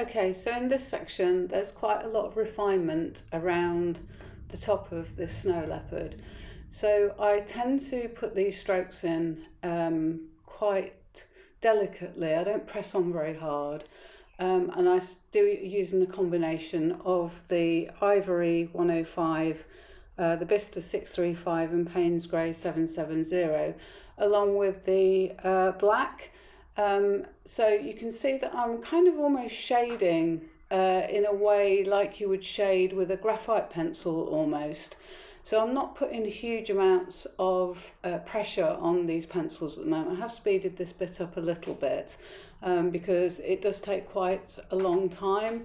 Okay, so in this section there's quite a lot of refinement around the top of this snow leopard. So I tend to put these strokes in quite delicately. I don't press on very hard. And I do it using a combination of the Ivory 105, the Bista 635 and Payne's Grey 770, along with the black. So you can see that I'm kind of almost shading in a way like you would shade with a graphite pencil almost. So I'm not putting huge amounts of pressure on these pencils at the moment. I have speeded this bit up a little bit because it does take quite a long time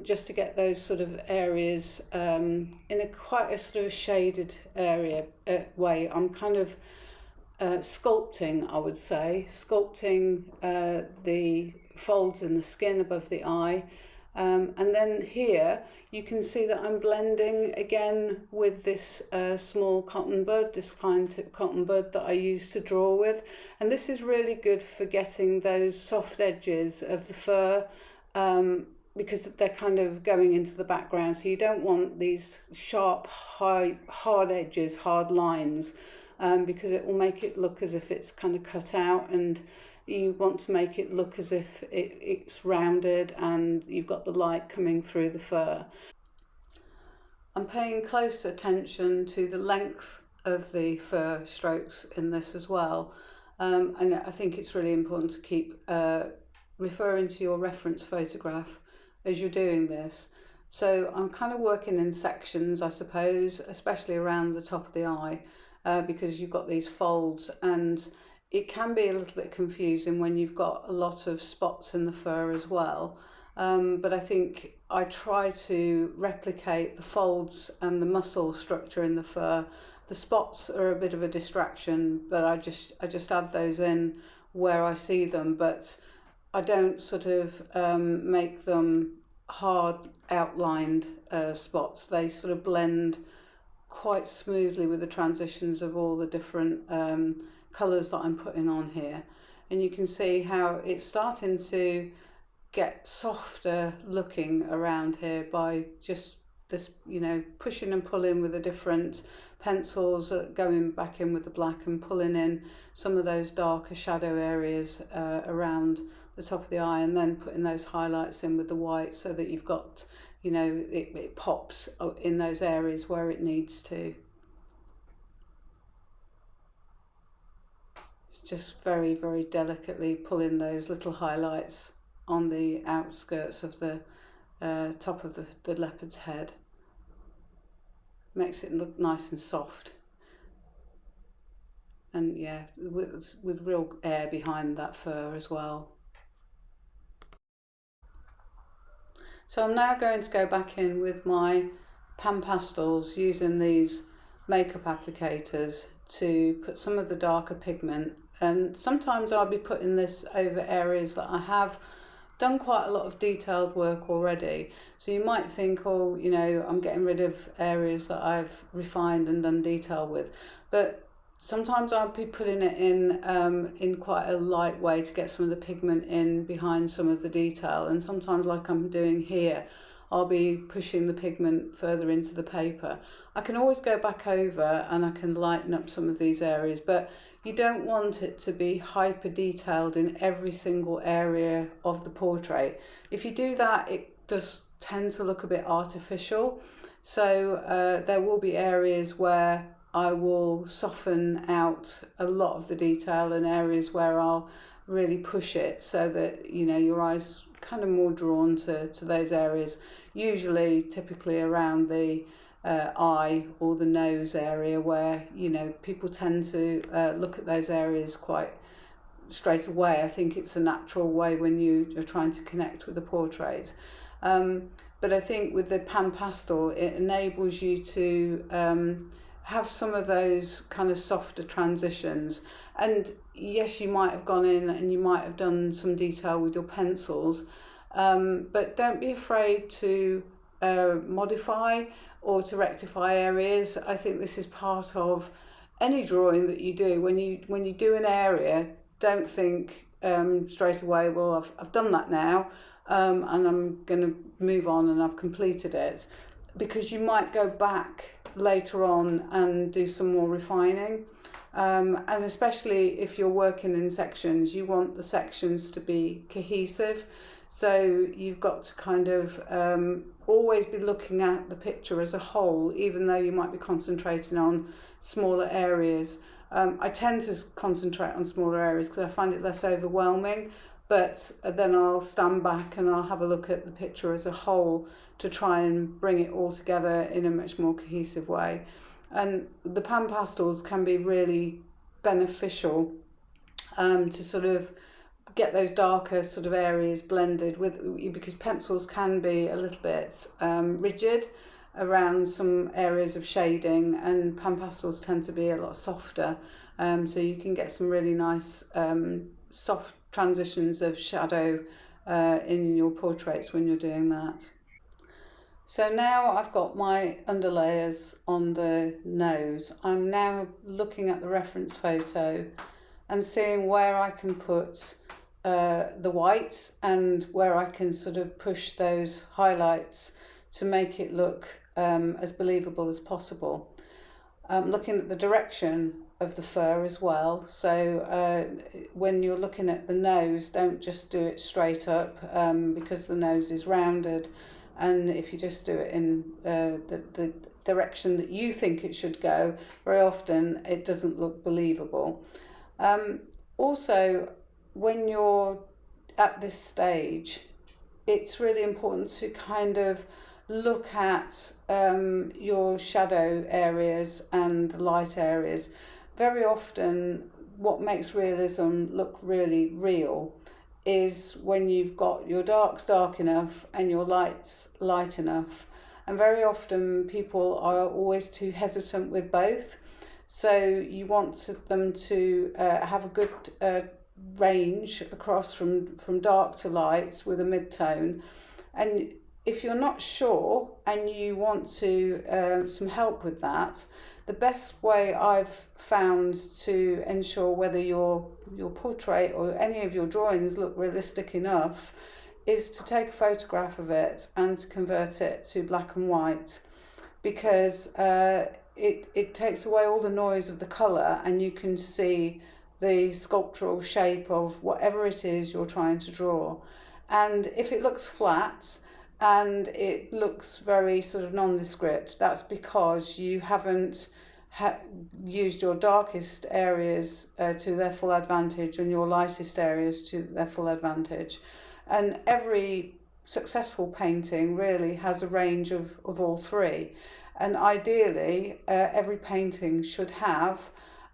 just to get those sort of areas in a quite a sort of shaded area way. I'm kind of sculpting, I would say, sculpting the folds in the skin above the eye. And then here you can see that I'm blending again with this small cotton bud, this fine tip cotton bud that I use to draw with. And this is really good for getting those soft edges of the fur because they're kind of going into the background. So you don't want these sharp, hard edges, hard lines, because it will make it look as if it's kind of cut out, and you want to make it look as if it's rounded and you've got the light coming through the fur. I'm paying close attention to the length of the fur strokes in this as well, and I think it's really important to keep referring to your reference photograph as you're doing this. So I'm kind of working in sections, I suppose, especially around the top of the eye, because you've got these folds, and it can be a little bit confusing when you've got a lot of spots in the fur as well. But I think I try to replicate the folds and the muscle structure in the fur. The spots are a bit of a distraction, but I just add those in where I see them, but I don't sort of make them hard outlined spots. They sort of blend quite smoothly with the transitions of all the different colours that I'm putting on here. And you can see how it's starting to get softer looking around here by just this, you know, pushing and pulling with the different pencils, going back in with the black and pulling in some of those darker shadow areas around the top of the eye, and then putting those highlights in with the white so that you've got, you know, it pops in those areas where it needs to. Just very, very delicately pulling those little highlights on the outskirts of the top of the leopard's head. Makes it look nice and soft. And yeah, with real air behind that fur as well. So I'm now going to go back in with my pan pastels using these makeup applicators to put some of the darker pigment, and sometimes I'll be putting this over areas that I have done quite a lot of detailed work already. So you might think, oh, you know, I'm getting rid of areas that I've refined and done detail with, but sometimes I'll be putting it in quite a light way to get some of the pigment in behind some of the detail, and sometimes, like I'm doing here, I'll be pushing the pigment further into the paper. I can always go back over and I can lighten up some of these areas, but you don't want it to be hyper detailed in every single area of the portrait. If you do that, it does tend to look a bit artificial. So there will be areas where I will soften out a lot of the detail, and areas where I'll really push it so that, you know, your eyes kind of more drawn to those areas, usually typically around the eye or the nose area, where, you know, people tend to look at those areas quite straight away. I think it's a natural way when you are trying to connect with the portrait. But I think with the pan pastel, it enables you to have some of those kind of softer transitions. And yes, you might have gone in and you might have done some detail with your pencils, but don't be afraid to modify or to rectify areas. I think this is part of any drawing that you do. When you do an area, don't think straight away, well, I've done that now, and I'm going to move on and I've completed it, because you might go back later on and do some more refining. And especially if you're working in sections, you want the sections to be cohesive. So you've got to kind of always be looking at the picture as a whole, even though you might be concentrating on smaller areas. I tend to concentrate on smaller areas because I find it less overwhelming, but then I'll stand back and I'll have a look at the picture as a whole to try and bring it all together in a much more cohesive way. And the pan pastels can be really beneficial to sort of get those darker sort of areas blended with, because pencils can be a little bit rigid around some areas of shading, and pan pastels tend to be a lot softer, so you can get some really nice soft transitions of shadow in your portraits when you're doing that. So now I've got my underlayers on the nose. I'm now looking at the reference photo and seeing where I can put the whites and where I can sort of push those highlights to make it look as believable as possible. Looking at the direction of the fur as well. So when you're looking at the nose, don't just do it straight up because the nose is rounded. And if you just do it in the direction that you think it should go, very often it doesn't look believable. Also, when you're at this stage, it's really important to kind of look at your shadow areas and light areas. Very often what makes realism look really real is when you've got your darks dark enough and your lights light enough. And very often people are always too hesitant with both. So you want them to have a good range across from dark to light with a mid-tone. And if you're not sure and you want to some help with that, the best way I've found to ensure whether your portrait or any of your drawings look realistic enough is to take a photograph of it and to convert it to black and white, because it takes away all the noise of the colour and you can see the sculptural shape of whatever it is you're trying to draw. And if it looks flat and it looks very sort of nondescript, that's because you haven't used your darkest areas to their full advantage and your lightest areas to their full advantage. And every successful painting really has a range of all three. And ideally, every painting should have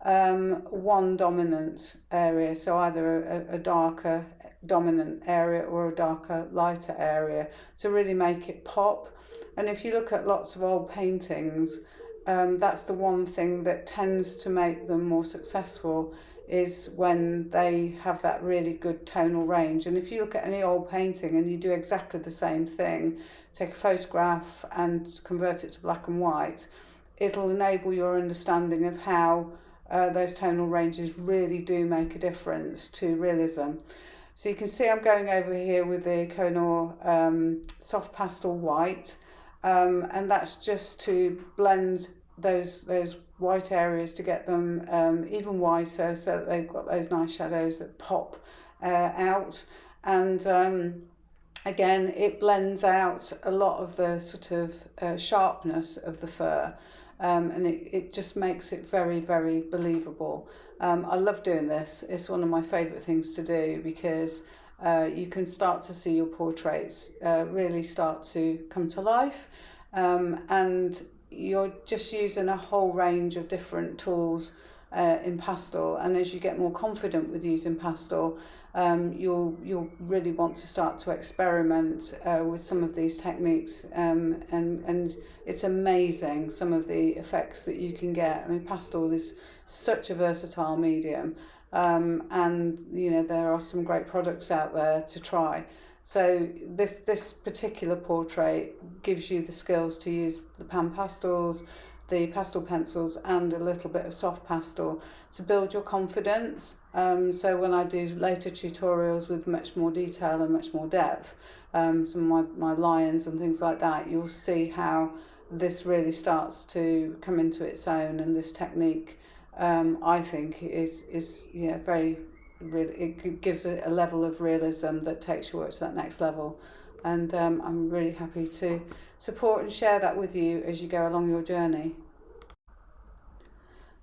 one dominant area, so either a darker dominant area or a darker lighter area to really make it pop. And if you look at lots of old paintings, that's the one thing that tends to make them more successful, is when they have that really good tonal range. And if you look at any old painting and you do exactly the same thing, take a photograph and convert it to black and white, it'll enable your understanding of how those tonal ranges really do make a difference to realism. So you can see I'm going over here with the Koh-i-Noor soft pastel white, and that's just to blend those white areas to get them even whiter, so that they've got those nice shadows that pop out. And again, it blends out a lot of the sort of sharpness of the fur, and it just makes it very, very believable. I love doing this. It's one of my favourite things to do, because you can start to see your portraits really start to come to life, and you're just using a whole range of different tools in pastel. And as you get more confident with using pastel, you'll really want to start to experiment with some of these techniques, and it's amazing some of the effects that you can get. I mean, pastel is such a versatile medium, and you know, there are some great products out there to try. So this particular portrait gives you the skills to use the pan pastels, the pastel pencils, and a little bit of soft pastel to build your confidence. So when I do later tutorials with much more detail and much more depth, some of my lions and things like that, you'll see how this really starts to come into its own, and this technique I think is very really, it gives a level of realism that takes your work to that next level. And I'm really happy to support and share that with you as you go along your journey.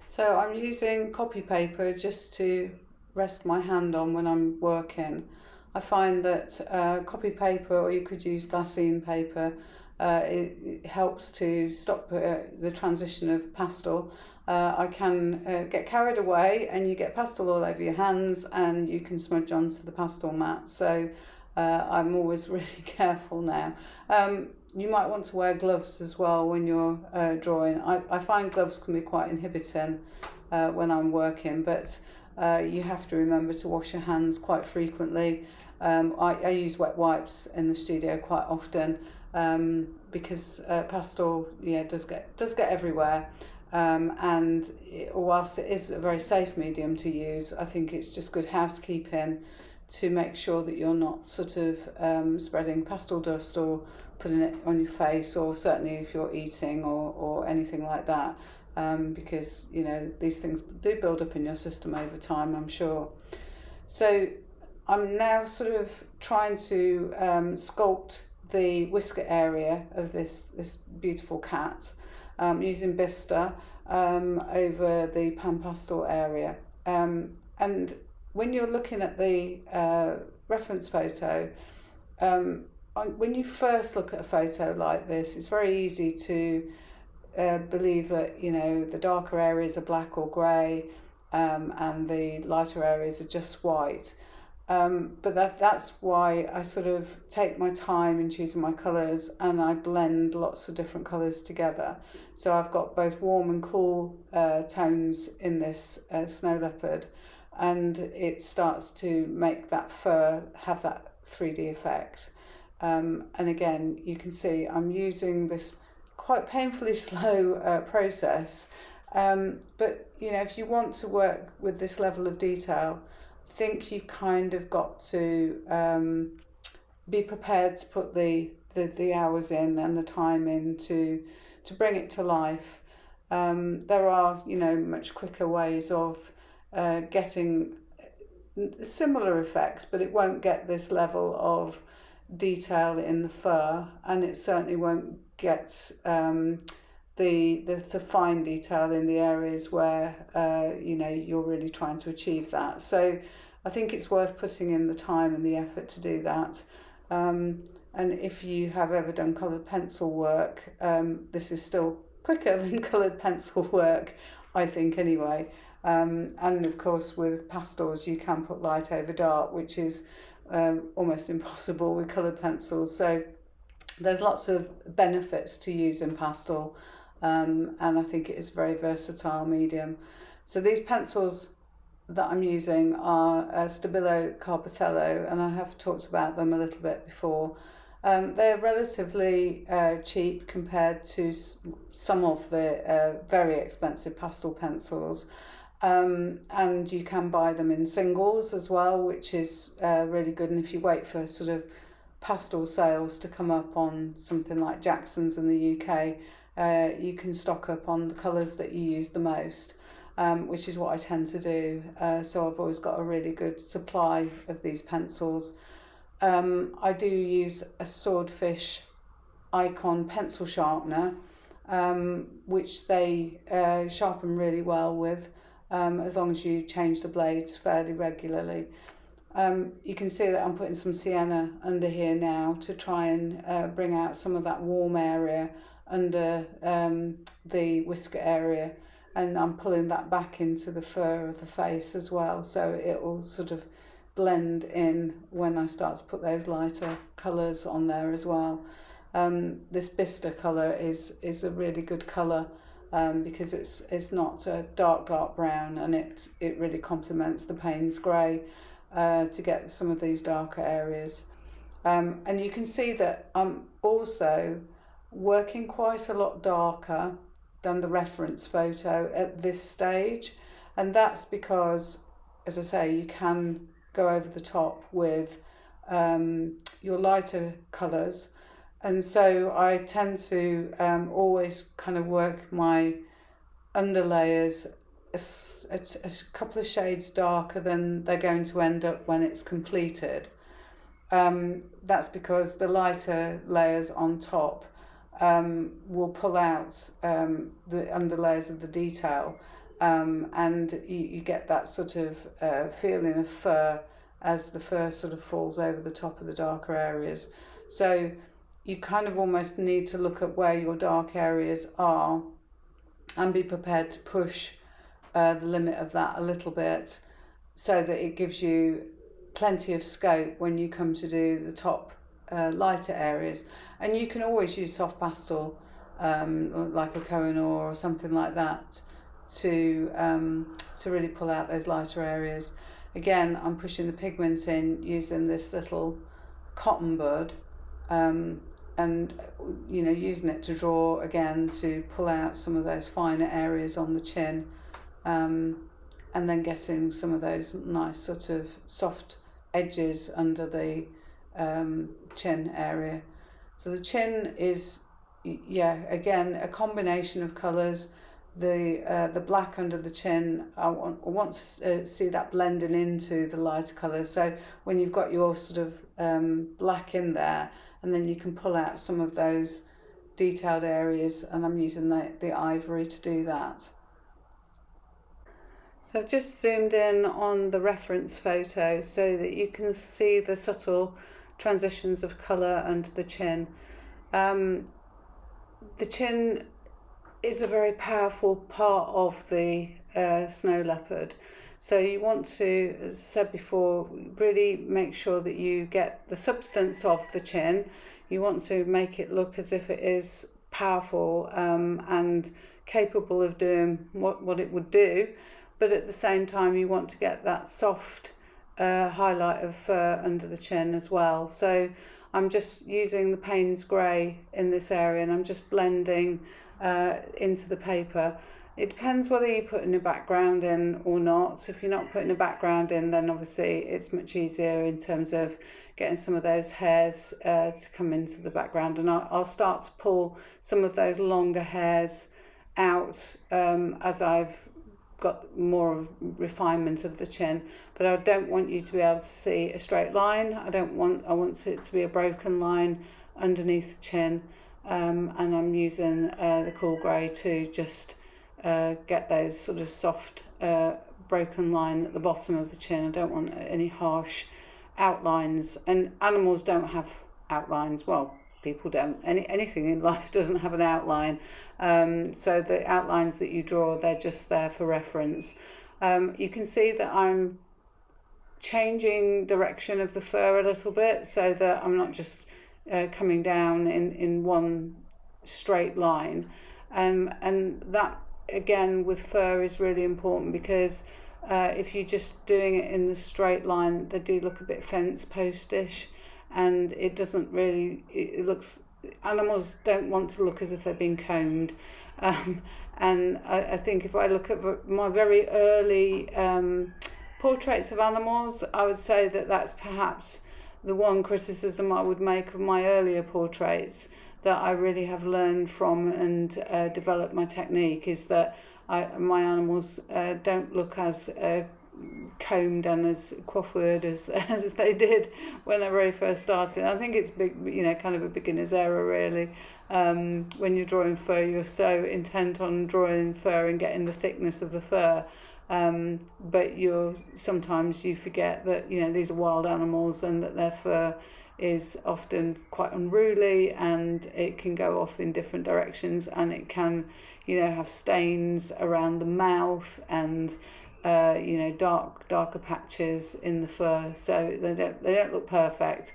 So I'm using copy paper just to rest my hand on when I'm working. I find that copy paper, or you could use glassine paper, it helps to stop the transition of pastel. I can get carried away and you get pastel all over your hands and you can smudge onto the pastel mat. So I'm always really careful now. You might want to wear gloves as well when you're drawing. I find gloves can be quite inhibiting when I'm working, but you have to remember to wash your hands quite frequently. I use wet wipes in the studio quite often because pastel does get everywhere. And whilst it is a very safe medium to use, I think it's just good housekeeping to make sure that you're not sort of spreading pastel dust or putting it on your face, or certainly if you're eating or anything like that, because these things do build up in your system over time, I'm sure. So I'm now sort of trying to sculpt the whisker area of this beautiful cat using Bista over the pan pastel area. And when you're looking at the reference photo, when you first look at a photo like this, it's very easy to believe that the darker areas are black or grey and the lighter areas are just white. But that's why I sort of take my time in choosing my colours, and I blend lots of different colours together. So I've got both warm and cool tones in this Snow Leopard, and it starts to make that fur have that 3D effect. And again, you can see I'm using this quite painfully slow process, but if you want to work with this level of detail, I think you've kind of got to be prepared to put the hours in and the time in to bring it to life. There are much quicker ways of getting similar effects, but it won't get this level of detail in the fur, and it certainly won't get the fine detail in the areas where you're really trying to achieve that. So I think it's worth putting in the time and the effort to do that. And if you have ever done coloured pencil work, this is still quicker than coloured pencil work, I think, anyway. And of course with pastels you can put light over dark, which is almost impossible with coloured pencils. So there's lots of benefits to using pastel, and I think it is a very versatile medium. So these pencils that I'm using are Stabilo Carpethello, and I have talked about them a little bit before. They're relatively cheap compared to some of the very expensive pastel pencils. And you can buy them in singles as well, which is really good. And if you wait for sort of pastel sales to come up on something like Jackson's in the UK, you can stock up on the colours that you use the most, which is what I tend to do. So I've always got a really good supply of these pencils. I do use a Swordfish Icon pencil sharpener, which they sharpen really well with, as long as you change the blades fairly regularly. You can see that I'm putting some sienna under here now to try and bring out some of that warm area under the whisker area, and I'm pulling that back into the fur of the face as well, so it will sort of blend in when I start to put those lighter colours on there as well. This Bista colour is a really good colour because it's not a dark brown, and it really complements the Payne's grey to get some of these darker areas. And you can see that I'm also working quite a lot darker than the reference photo at this stage, and that's because, as I say, you can go over the top with your lighter colours. And so I tend to always kind of work my underlayers a couple of shades darker than they're going to end up when it's completed. That's because the lighter layers on top will pull out the underlayers of the detail, and you get that sort of feeling of fur as the fur sort of falls over the top of the darker areas. So you kind of almost need to look at where your dark areas are and be prepared to push the limit of that a little bit, so that it gives you plenty of scope when you come to do the top lighter areas. And you can always use soft pastel, like a Koh-i-Noor or something like that, to really pull out those lighter areas. Again, I'm pushing the pigment in using this little cotton bud, and using it to draw again to pull out some of those finer areas on the chin, and then getting some of those nice sort of soft edges under the chin area. So the chin is, again, a combination of colours. The black under the chin, I want to see that blending into the lighter colours. So when you've got your sort of black in there, and then you can pull out some of those detailed areas, and I'm using the ivory to do that. So I've just zoomed in on the reference photo so that you can see the subtle transitions of colour under the chin. The chin is a very powerful part of the snow leopard. So you want to, as I said before, really make sure that you get the substance of the chin. You want to make it look as if it is powerful and capable of doing what it would do. But at the same time, you want to get that soft highlight of fur under the chin as well. So I'm just using the Payne's grey in this area, and I'm just blending into the paper. It depends whether you're putting a background in or not. If you're not putting a background in, then obviously it's much easier in terms of getting some of those hairs to come into the background. And I'll start to pull some of those longer hairs out as I've got more of refinement of the chin. But I don't want you to be able to see a straight line. I want it to be a broken line underneath the chin. And I'm using the cool grey to just get those sort of soft broken line at the bottom of the chin. I don't want any harsh outlines, and animals don't have outlines. Well, people don't. Anything in life doesn't have an outline. So the outlines that you draw, they're just there for reference. You can see that I'm changing direction of the fur a little bit, so that I'm not just coming down in one straight line. And that, again, with fur is really important, because if you're just doing it in the straight line, they do look a bit fence postish, and it doesn't really, it looks, animals don't want to look as if they've been combed. And I think if I look at my very early portraits of animals, I would say that that's perhaps the one criticism I would make of my earlier portraits that I really have learned from and developed my technique, is that my animals don't look as combed and as coiffured as they did when I very first started. I think it's kind of a beginner's error, really. When you're drawing fur, you're so intent on drawing fur and getting the thickness of the fur, but sometimes you forget that these are wild animals, and that their fur is often quite unruly, and it can go off in different directions, and it can have stains around the mouth, and darker patches in the fur, so they don't look perfect.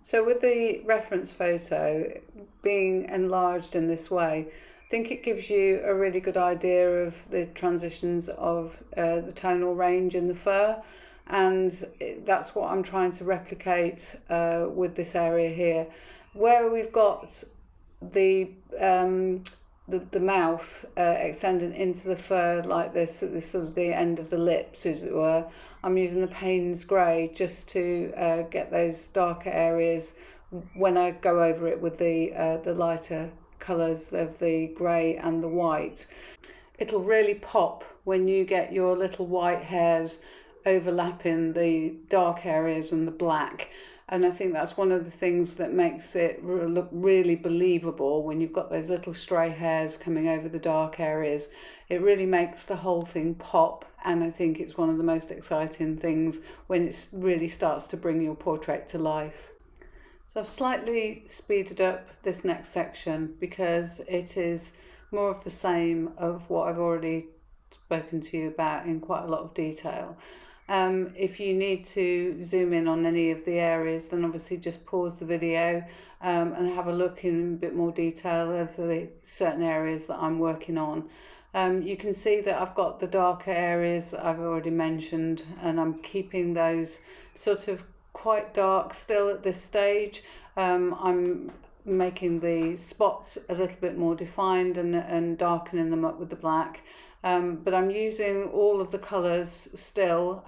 So with the reference photo being enlarged in this way, I think it gives you a really good idea of the transitions of the tonal range in the fur, and that's what I'm trying to replicate with this area here, where we've got the the mouth extending into the fur like this, at this sort of the end of the lips, as it were. I'm using the Payne's grey just to get those darker areas when I go over it with the lighter colours of the grey and the white. It'll really pop when you get your little white hairs overlapping the dark areas and the black. And I think that's one of the things that makes it look really believable when you've got those little stray hairs coming over the dark areas. It really makes the whole thing pop, and I think it's one of the most exciting things when it really starts to bring your portrait to life. So I've slightly speeded up this next section because it is more of the same of what I've already spoken to you about in quite a lot of detail. If you need to zoom in on any of the areas, then obviously just pause the video and have a look in a bit more detail of the certain areas that I'm working on. You can see that I've got the darker areas that I've already mentioned, and I'm keeping those sort of quite dark still at this stage. I'm making the spots a little bit more defined and darkening them up with the black. But I'm using all of the colours still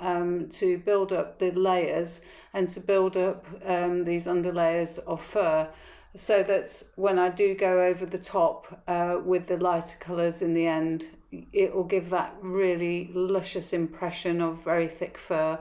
to build up the layers and to build up these underlayers of fur, so that when I do go over the top with the lighter colours in the end, it will give that really luscious impression of very thick fur.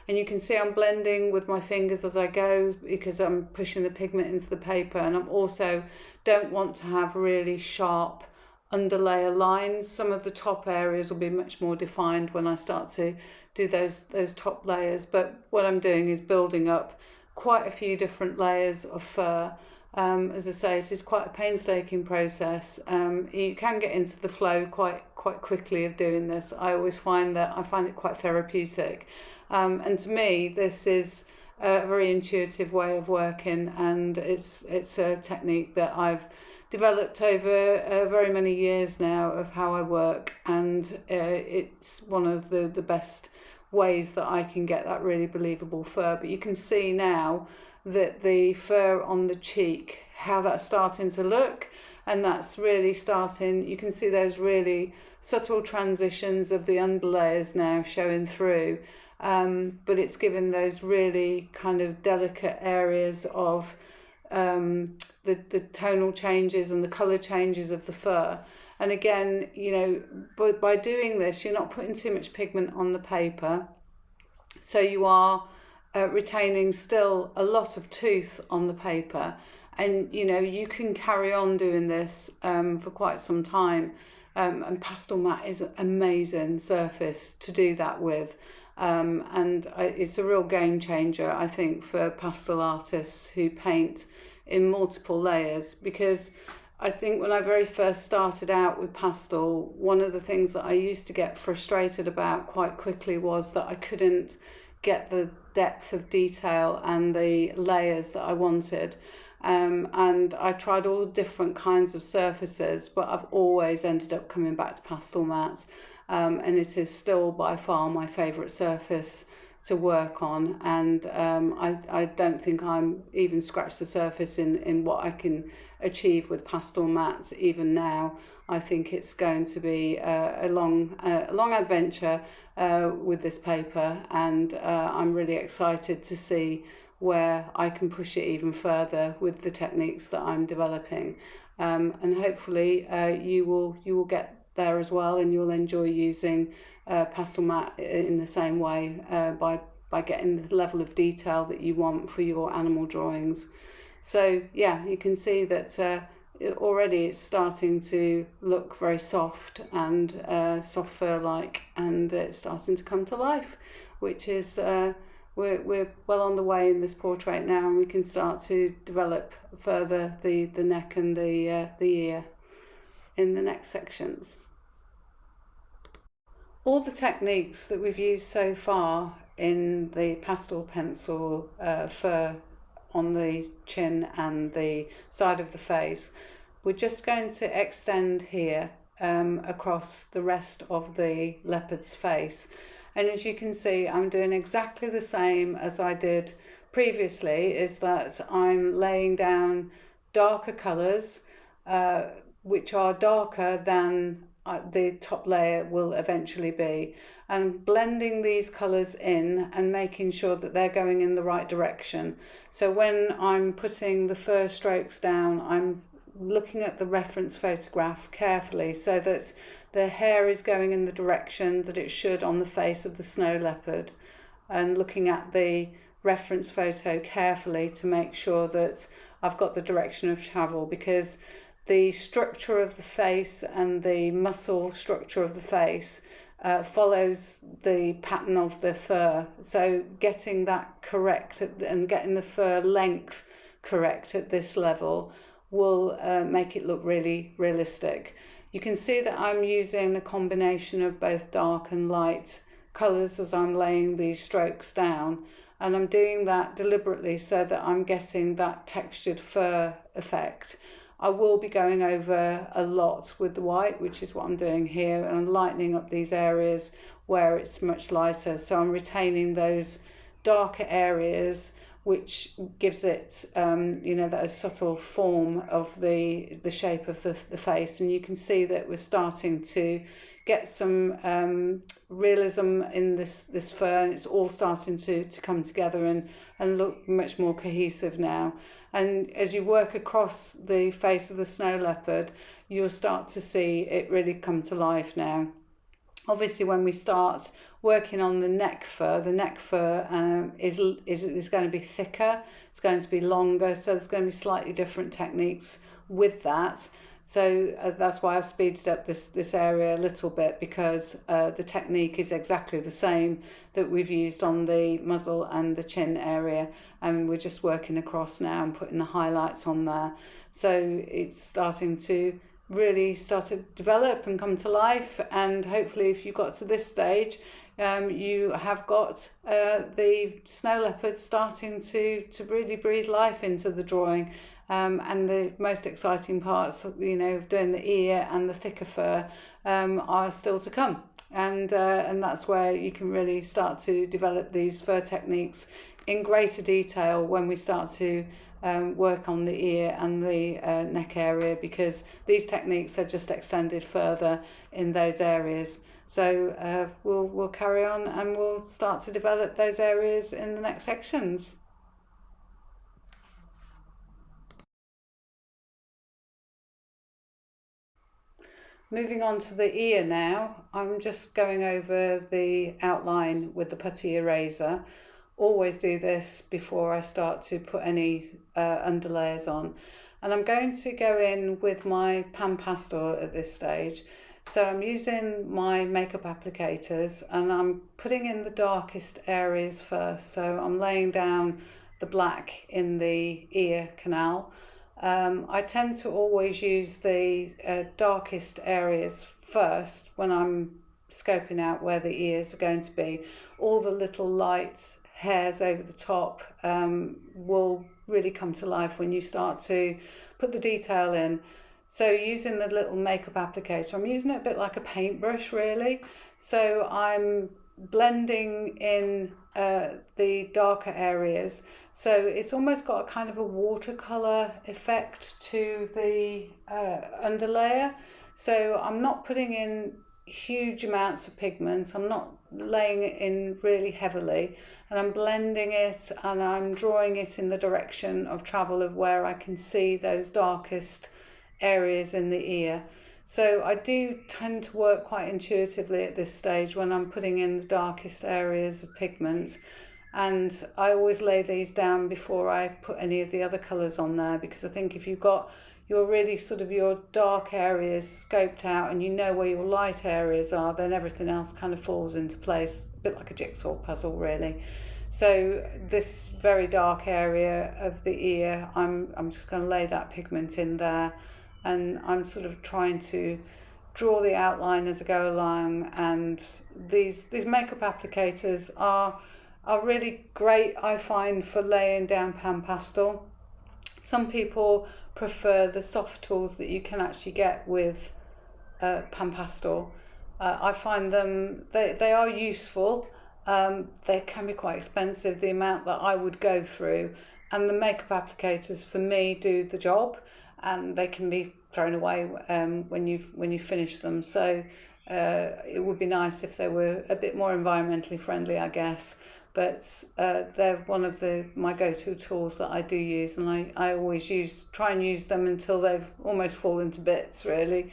And you can see I'm blending with my fingers as I go because I'm pushing the pigment into the paper, and I'm also don't want to have really sharp underlayer lines. Some of the top areas will be much more defined when I start to do those top layers, but what I'm doing is building up quite a few different layers of fur. As I say, it is quite a painstaking process. You can get into the flow quite quickly of doing this. I always find it quite therapeutic, and to me this is a very intuitive way of working, and it's a technique that I've developed over very many years now of how I work, and it's one of the best ways that I can get that really believable fur. But you can see now that the fur on the cheek, how that's starting to look, and that's really starting, you can see those really subtle transitions of the underlayers now showing through, but it's given those really kind of delicate areas of the tonal changes and the colour changes of the fur. And again, you know, but by doing this, you're not putting too much pigment on the paper, so you are retaining still a lot of tooth on the paper, and you know, you can carry on doing this for quite some time, and pastel matte is an amazing surface to do that with. It's a real game changer, I think, for pastel artists who paint in multiple layers, because I think when I very first started out with pastel, one of the things that I used to get frustrated about quite quickly was that I couldn't get the depth of detail and the layers that I wanted. And I tried all different kinds of surfaces, but I've always ended up coming back to pastel matte. And it is still by far my favourite surface to work on, and I don't think I'm even scratched the surface in what I can achieve with pastel matte even now. I think it's going to be a long adventure with this paper, and I'm really excited to see where I can push it even further with the techniques that I'm developing, and hopefully you will get there as well, and you'll enjoy using pastel matte in the same way by getting the level of detail that you want for your animal drawings. So yeah, you can see that already it's starting to look very soft and soft fur-like, and it's starting to come to life, which is we're well on the way in this portrait now, and we can start to develop further the neck and the ear in the next sections. All the techniques that we've used so far in the pastel pencil fur on the chin and the side of the face, we're just going to extend here across the rest of the leopard's face. And as you can see, I'm doing exactly the same as I did previously, is that I'm laying down darker colours which are darker than the top layer will eventually be, and blending these colours in and making sure that they're going in the right direction. So when I'm putting the fur strokes down, I'm looking at the reference photograph carefully so that the hair is going in the direction that it should on the face of the snow leopard, and looking at the reference photo carefully to make sure that I've got the direction of travel, because the structure of the face and the muscle structure of the face follows the pattern of the fur. So getting that correct and getting the fur length correct at this level will make it look really realistic. You can see that I'm using a combination of both dark and light colours as I'm laying these strokes down, and I'm doing that deliberately so that I'm getting that textured fur effect. I will be going over a lot with the white, which is what I'm doing here, and I'm lightening up these areas where it's much lighter. So I'm retaining those darker areas, which gives it, that subtle form of the shape of the face. And you can see that we're starting to get some realism in this fur, and it's all starting to come together and look much more cohesive now. And as you work across the face of the snow leopard, you'll start to see it really come to life now. Obviously, when we start working on the neck fur is going to be thicker, it's going to be longer, so there's going to be slightly different techniques with that. So that's why I've speeded up this area a little bit, because the technique is exactly the same that we've used on the muzzle and the chin area, and we're just working across now and putting the highlights on there. So it's starting to really start to develop and come to life, and hopefully if you got to this stage, you have got the snow leopard starting to really breathe life into the drawing. And the most exciting parts, of doing the ear and the thicker fur are still to come. And that's where you can really start to develop these fur techniques in greater detail when we start to work on the ear and the neck area, because these techniques are just extended further in those areas. So we'll carry on and we'll start to develop those areas in the next sections. Moving on to the ear now, I'm just going over the outline with the putty eraser. Always do this before I start to put any underlayers on. And I'm going to go in with my pan pastel at this stage. So I'm using my makeup applicators and I'm putting in the darkest areas first. So I'm laying down the black in the ear canal. I tend to always use the darkest areas first when I'm scoping out where the ears are going to be. All the little light hairs over the top will really come to life when you start to put the detail in. So using the little makeup applicator, I'm using it a bit like a paintbrush really. So I'm blending in the darker areas, so it's almost got a kind of a watercolor effect to the underlayer. So I'm not putting in huge amounts of pigment, I'm not laying it in really heavily, and I'm blending it and I'm drawing it in the direction of travel of where I can see those darkest areas in the ear. So I do tend to work quite intuitively at this stage when I'm putting in the darkest areas of pigment, and I always lay these down before I put any of the other colours on there, because I think if you've got your really sort of your dark areas scoped out and you know where your light areas are, then everything else kind of falls into place, a bit like a jigsaw puzzle really. So this very dark area of the ear, I'm just going to lay that pigment in there, and I'm sort of trying to draw the outline as I go along. And these makeup applicators are really great, I find, for laying down pan pastel. Some people prefer the soft tools that you can actually get with pan pastel. I find them, they are useful. They can be quite expensive, the amount that I would go through, and the makeup applicators for me do the job, and they can be thrown away when you finish them. So it would be nice if they were a bit more environmentally friendly, I guess. But they're one of my go-to tools that I do use, and I always try and use them until they've almost fallen to bits, really.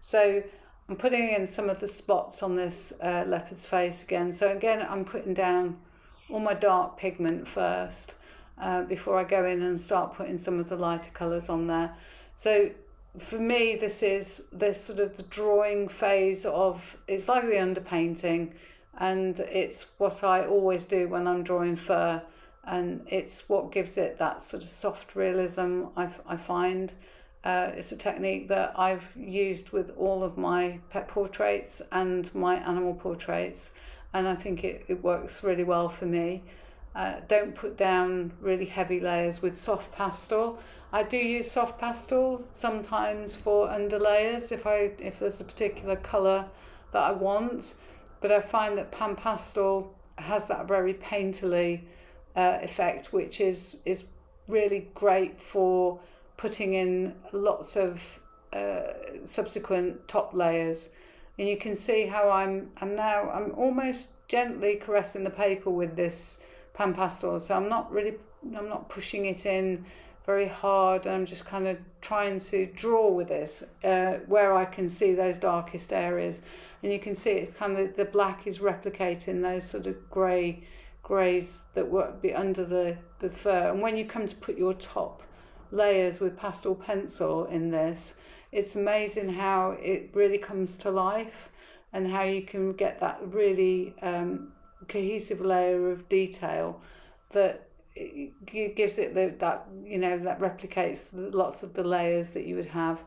So I'm putting in some of the spots on this leopard's face again. So again, I'm putting down all my dark pigment first before I go in and start putting some of the lighter colours on there. So for me, this is sort of the drawing phase of, it's like the underpainting, and it's what I always do when I'm drawing fur, and it's what gives it that sort of soft realism. I find it's a technique that I've used with all of my pet portraits and my animal portraits, and I think it works really well for me. Don't put down really heavy layers with soft pastel. I do use soft pastel sometimes for underlayers if there's a particular colour that I want, but I find that pan pastel has that very painterly effect, which is really great for putting in lots of subsequent top layers. And you can see how I'm almost gently caressing the paper with this pan pastel, so I'm not pushing it in very hard. I'm just kind of trying to draw with this where I can see those darkest areas, and you can see it kind of, the black is replicating those sort of greys that would be under the fur. And when you come to put your top layers with pastel pencil in this, it's amazing how it really comes to life, and how you can get that really cohesive layer of detail that gives it that replicates lots of the layers that you would have.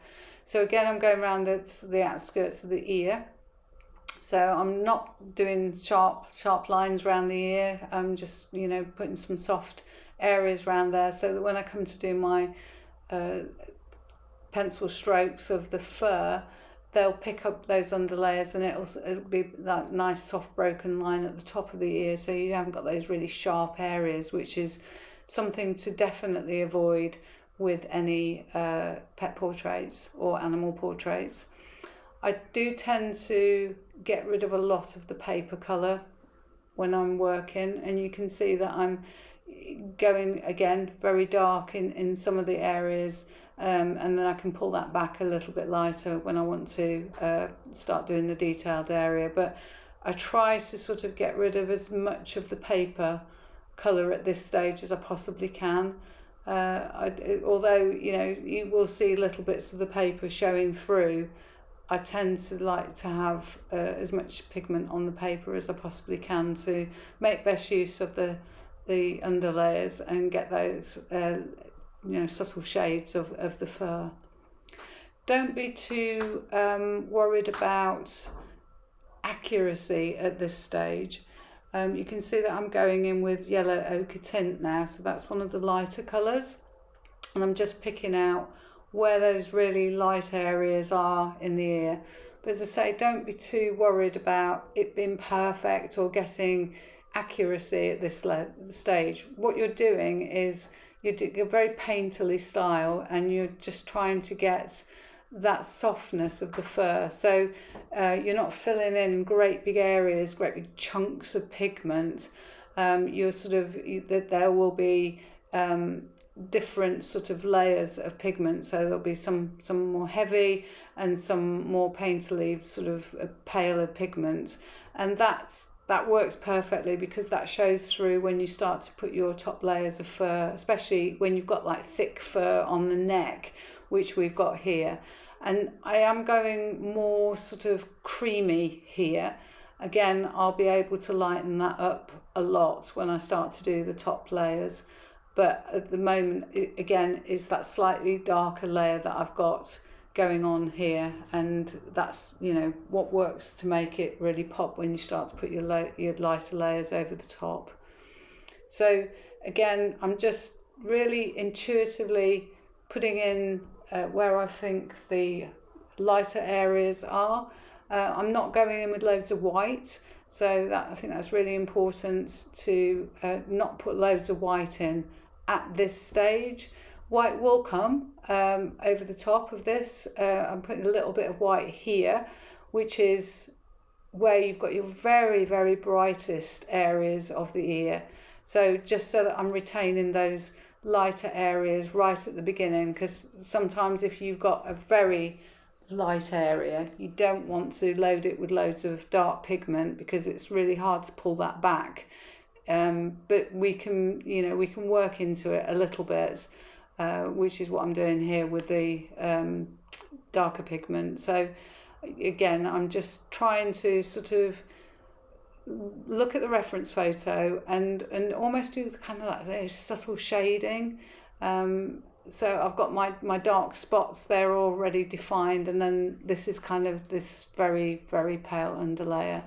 So again, I'm going around the outskirts of the ear. So I'm not doing sharp lines around the ear. I'm just putting some soft areas around there, so that when I come to do my pencil strokes of the fur, they'll pick up those underlayers, and it'll be that nice soft broken line at the top of the ear, so you haven't got those really sharp areas, which is something to definitely avoid with any pet portraits or animal portraits. I do tend to get rid of a lot of the paper colour when I'm working, and you can see that I'm going again very dark in some of the areas, and then I can pull that back a little bit lighter when I want to start doing the detailed area. But I try to sort of get rid of as much of the paper colour at this stage as I possibly can. Although you will see little bits of the paper showing through, I tend to like to have as much pigment on the paper as I possibly can to make best use of the underlayers and get those subtle shades of the fur. Don't be too worried about accuracy at this stage. You can see that I'm going in with yellow ochre tint now, so that's one of the lighter colours, and I'm just picking out where those really light areas are in the ear. But as I say, don't be too worried about it being perfect or getting accuracy at this stage. What you're doing is you're very painterly style, and you're just trying to get that softness of the fur. So you're not filling in great big areas, great big chunks of pigment. You're sort of, that there will be different sort of layers of pigment. So there'll be some more heavy and some more painterly sort of paler pigment, and that works perfectly because that shows through when you start to put your top layers of fur, especially when you've got like thick fur on the neck, which we've got here. And I am going more sort of creamy here. Again, I'll be able to lighten that up a lot when I start to do the top layers. But at the moment, it, again, is that slightly darker layer that I've got going on here, and that's what works to make it really pop when you start to put your lighter layers over the top. So again, I'm just really intuitively putting in where I think the lighter areas are. I'm not going in with loads of white, so I think that's really important to not put loads of white in at this stage. White will come over the top of this. I'm putting a little bit of white here, which is where you've got your very, very brightest areas of the ear. So just so that I'm retaining those lighter areas right at the beginning, because sometimes if you've got a very light area, you don't want to load it with loads of dark pigment because it's really hard to pull that back. But we can, we can work into it a little bit, which is what I'm doing here with the darker pigment. So again, I'm just trying to sort of look at the reference photo and almost do kind of like those subtle shading. So I've got my dark spots there already defined, and then this is kind of this very, very pale underlayer.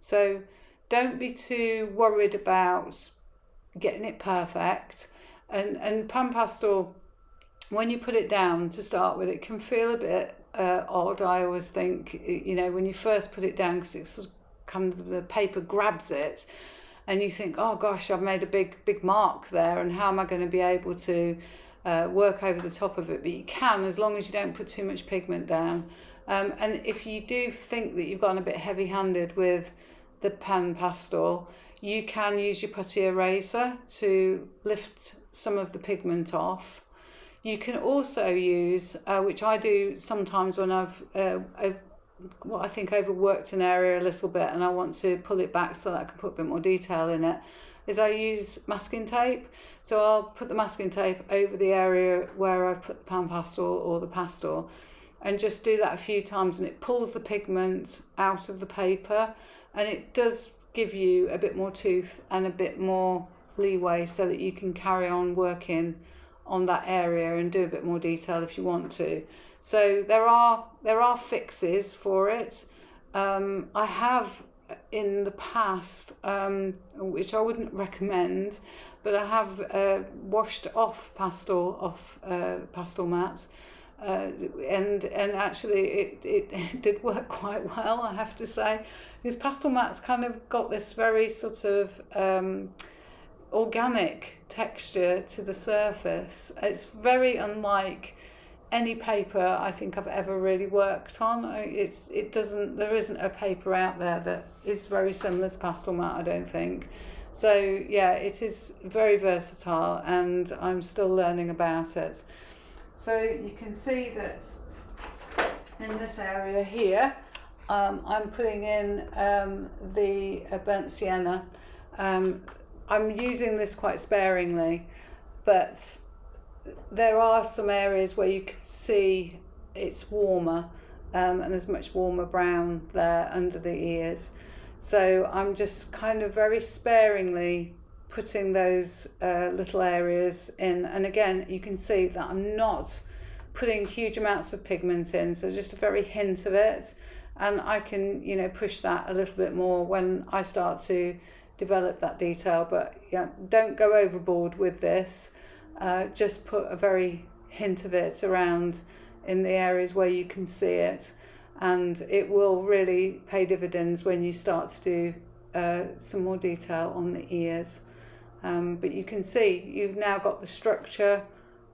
So don't be too worried about getting it perfect. And pan pastel, when you put it down to start with, it can feel a bit odd. I always think, when you first put it down, because it's kind of the paper grabs it, and you think, oh gosh, I've made a big mark there, and how am I going to be able to work over the top of it? But you can, as long as you don't put too much pigment down. And if you do think that you've gotten a bit heavy-handed with the pan pastel, you can use your putty eraser to lift some of the pigment off. You can also use, which I do sometimes when I've I think overworked an area a little bit and I want to pull it back so that I can put a bit more detail in it, is I use masking tape. So I'll put the masking tape over the area where I've put the pan pastel or the pastel, and just do that a few times, and it pulls the pigment out of the paper, and it does give you a bit more tooth and a bit more leeway so that you can carry on working on that area and do a bit more detail if you want to. So there are fixes for it. I have in the past, which I wouldn't recommend, but I have washed off pastel mats, and actually it did work quite well, I have to say, because pastel mats kind of got this very sort of organic texture to the surface. It's very unlike any paper I think I've ever really worked on. There isn't a paper out there that is very similar to pastel mat, I don't think. So yeah, it is very versatile, and I'm still learning about it. So you can see that in this area here, I'm putting in the burnt sienna. I'm using this quite sparingly, but there are some areas where you can see it's warmer, and there's much warmer brown there under the ears. So I'm just kind of very sparingly putting those little areas in. And again, you can see that I'm not putting huge amounts of pigment in, so just a very hint of it. And I can, push that a little bit more when I start to develop that detail. But yeah, don't go overboard with this. Just put a very hint of it around in the areas where you can see it, and it will really pay dividends when you start to do some more detail on the ears. But you can see you've now got the structure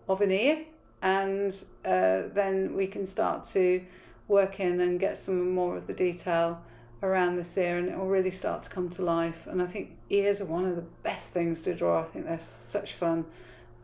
of an ear, and then we can start to work in and get some more of the detail around this ear, and it will really start to come to life. And I think ears are one of the best things to draw. I think they're such fun.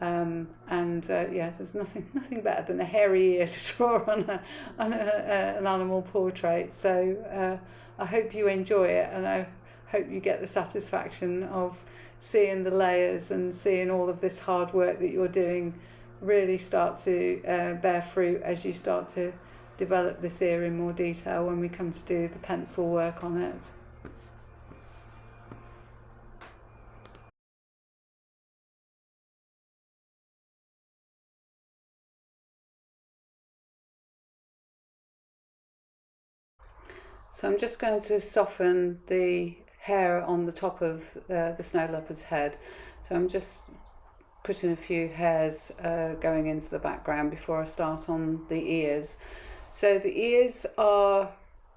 There's nothing better than a hairy ear to draw on an animal portrait. So I hope you enjoy it, and I hope you get the satisfaction of seeing the layers and seeing all of this hard work that you're doing really start to bear fruit as you start to develop this ear in more detail when we come to do the pencil work on it. So I'm just going to soften the hair on the top of the snow leopard's head. So I'm just putting a few hairs going into the background before I start on the ears. So the ears are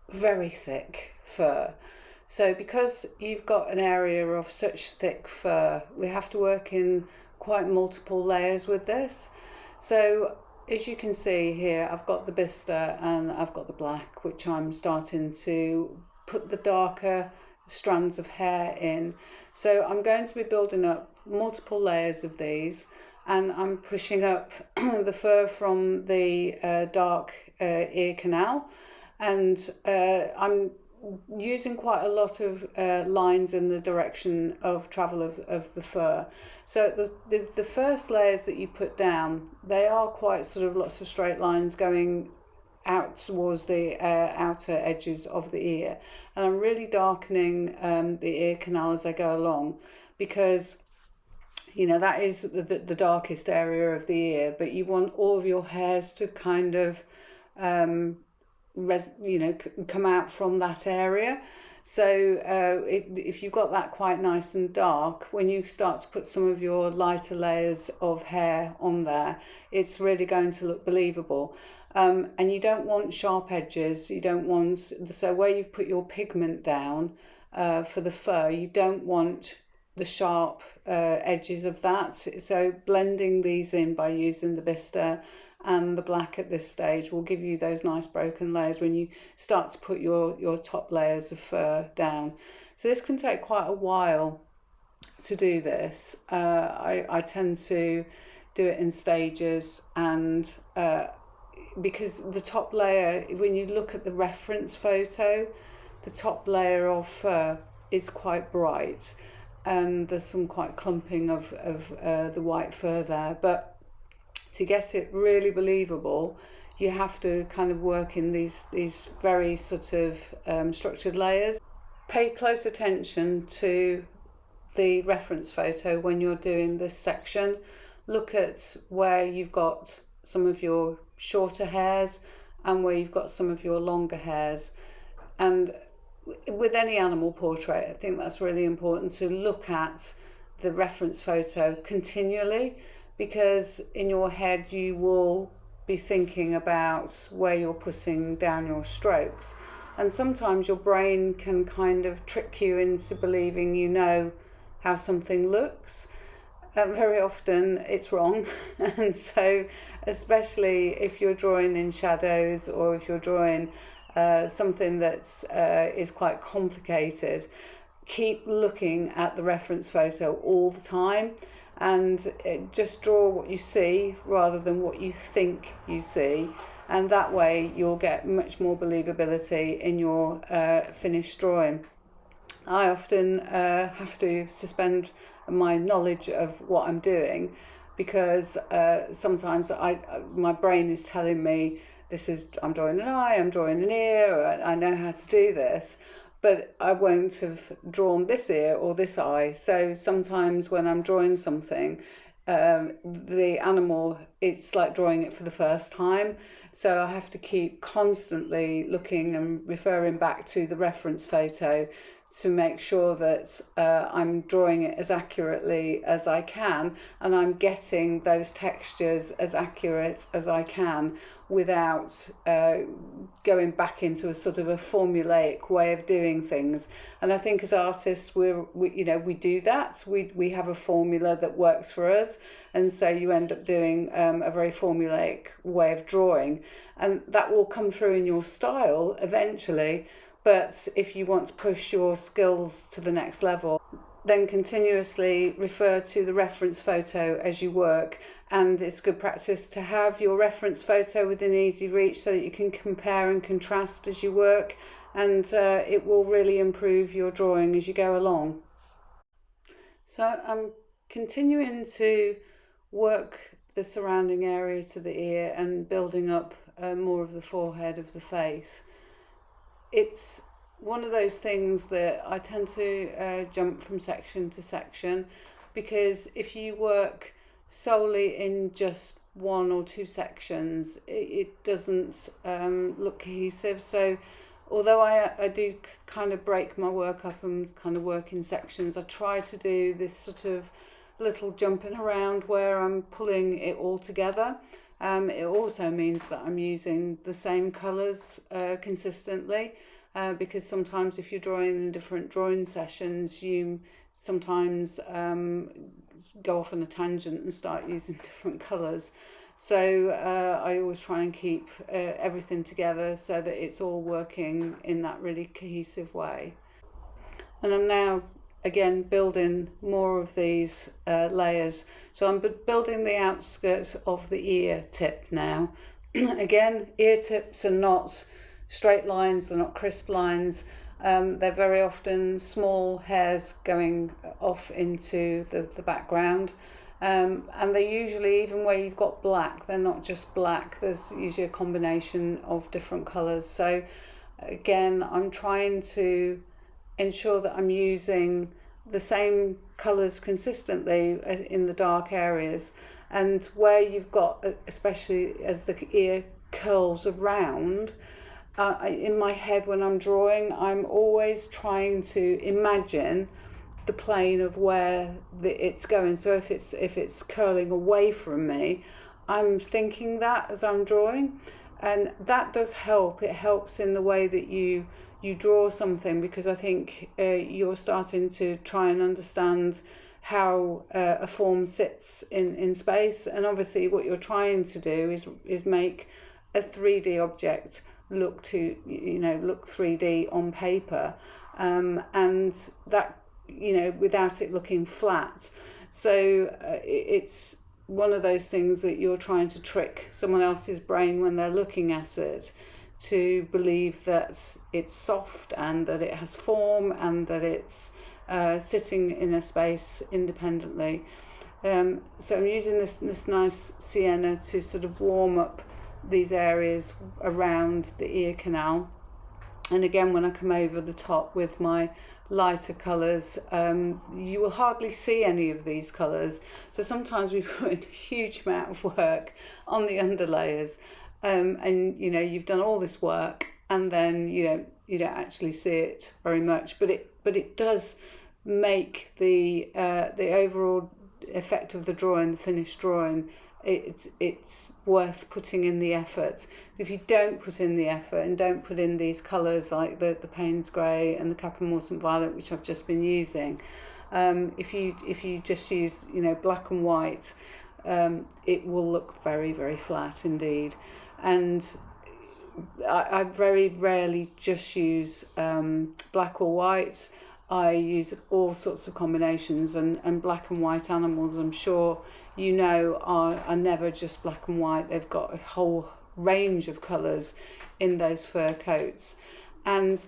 very thick fur. So because you've got an area of such thick fur, we have to work in quite multiple layers with this. So as you can see here, I've got the bistre and I've got the black, which I'm starting to put the darker strands of hair in. So I'm going to be building up multiple layers of these, and I'm pushing up the fur from the dark ear canal, and I'm using quite a lot of lines in the direction of travel of the fur. So the first layers that you put down, they are quite sort of lots of straight lines going out towards the outer edges of the ear, and I'm really darkening the ear canal as I go along, because you know that is the darkest area of the ear, but you want all of your hairs to kind of come out from that area. So if you've got that quite nice and dark, when you start to put some of your lighter layers of hair on there, it's really going to look believable. And you don't want sharp edges. You don't want, so where you've put your pigment down for the fur, you don't want the sharp edges of that. So blending these in by using the bistre and the black at this stage will give you those nice broken layers when you start to put your top layers of fur down. So this can take quite a while to do this. I tend to do it in stages, and because the top layer, when you look at the reference photo, the top layer of fur is quite bright, and there's some quite clumping of the white fur there, but to get it really believable, you have to kind of work in these very sort of structured layers. Pay close attention to the reference photo when you're doing this section. Look at where you've got some of your shorter hairs and where you've got some of your longer hairs. And with any animal portrait, I think that's really important to look at the reference photo continually, because in your head you will be thinking about where you're putting down your strokes, and sometimes your brain can kind of trick you into believing you know how something looks. Very often it's wrong. And so especially if you're drawing in shadows, or if you're drawing something that is quite complicated, keep looking at the reference photo all the time, and just draw what you see rather than what you think you see, and that way you'll get much more believability in your finished drawing. I often have to suspend my knowledge of what I'm doing, because sometimes my brain is telling me I'm drawing an eye, I'm drawing an ear, or I know how to do this, but I won't have drawn this ear or this eye. So sometimes when I'm drawing something, the animal, it's like drawing it for the first time. So I have to keep constantly looking and referring back to the reference photo to make sure that I'm drawing it as accurately as I can, and I'm getting those textures as accurate as I can without going back into a sort of a formulaic way of doing things. And I think as artists, we do that. We have a formula that works for us, and so you end up doing a very formulaic way of drawing, and that will come through in your style eventually. But if you want to push your skills to the next level, then continuously refer to the reference photo as you work. And it's good practice to have your reference photo within easy reach so that you can compare and contrast as you work, and it will really improve your drawing as you go along. So I'm continuing to work the surrounding area to the ear and building up more of the forehead of the face. It's one of those things that I tend to jump from section to section, because if you work solely in just one or two sections, it doesn't look cohesive. So although I do kind of break my work up and kind of work in sections, I try to do this sort of little jumping around where I'm pulling it all together. It also means that I'm using the same colours consistently, because sometimes if you're drawing in different drawing sessions, you sometimes go off on a tangent and start using different colours. So I always try and keep everything together so that it's all working in that really cohesive way. And I'm now again building more of these layers. So I'm building the outskirts of the ear tip now. Again, ear tips are not straight lines, they're not crisp lines. They're very often small hairs going off into the background. And they're usually, even where you've got black, they're not just black, there's usually a combination of different colours. So again, I'm trying to ensure that I'm using the same colours consistently in the dark areas, and where you've got, especially as the ear curls around, in my head when I'm drawing, I'm always trying to imagine the plane of where it's going. So if it's curling away from me, I'm thinking that as I'm drawing, and that does help. It helps in the way that you draw something, because I think you're starting to try and understand how a form sits in space. And obviously what you're trying to do is make a 3D object look 3D on paper, and that, without it looking flat. So it's one of those things that you're trying to trick someone else's brain when they're looking at it to believe that it's soft and that it has form and that it's sitting in a space independently. So I'm using this nice sienna to sort of warm up these areas around the ear canal. And again, when I come over the top with my lighter colours, you will hardly see any of these colours. So sometimes we put a huge amount of work on the underlayers, and you've done all this work, and then you don't actually see it very much. But it does make the overall effect of the drawing, the finished drawing, it's worth putting in the effort. If you don't put in the effort and don't put in these colours like the Payne's Grey and the Kappa Morton Violet, which I've just been using, if you just use black and white, it will look very, very flat indeed. And I very rarely just use black or white. I use all sorts of combinations, and black and white animals, I'm sure are never just black and white. They've got a whole range of colours in those fur coats. And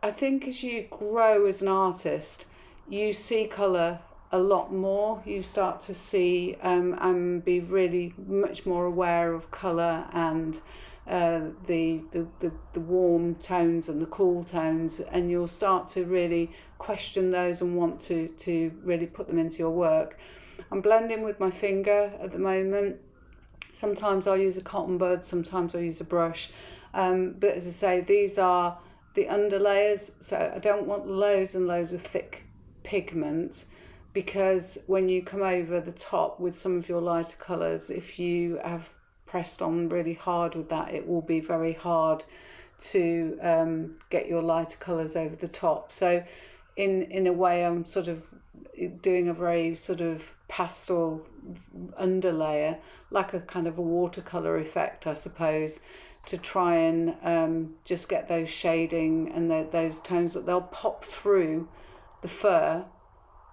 I think as you grow as an artist, you see colour a lot more. You start to see and be really much more aware of colour and the warm tones and the cool tones, and you'll start to really question those and want to really put them into your work. I'm blending with my finger at the moment. Sometimes I'll use a cotton bud, sometimes I'll use a brush, but as I say, these are the underlayers, so I don't want loads and loads of thick pigment, because when you come over the top with some of your lighter colours, if you have pressed on really hard with that, it will be very hard to get your lighter colours over the top. So in a way, I'm sort of doing a very sort of pastel underlayer, like a kind of a watercolour effect, I suppose, to try and just get those shading and those tones that they'll pop through the fur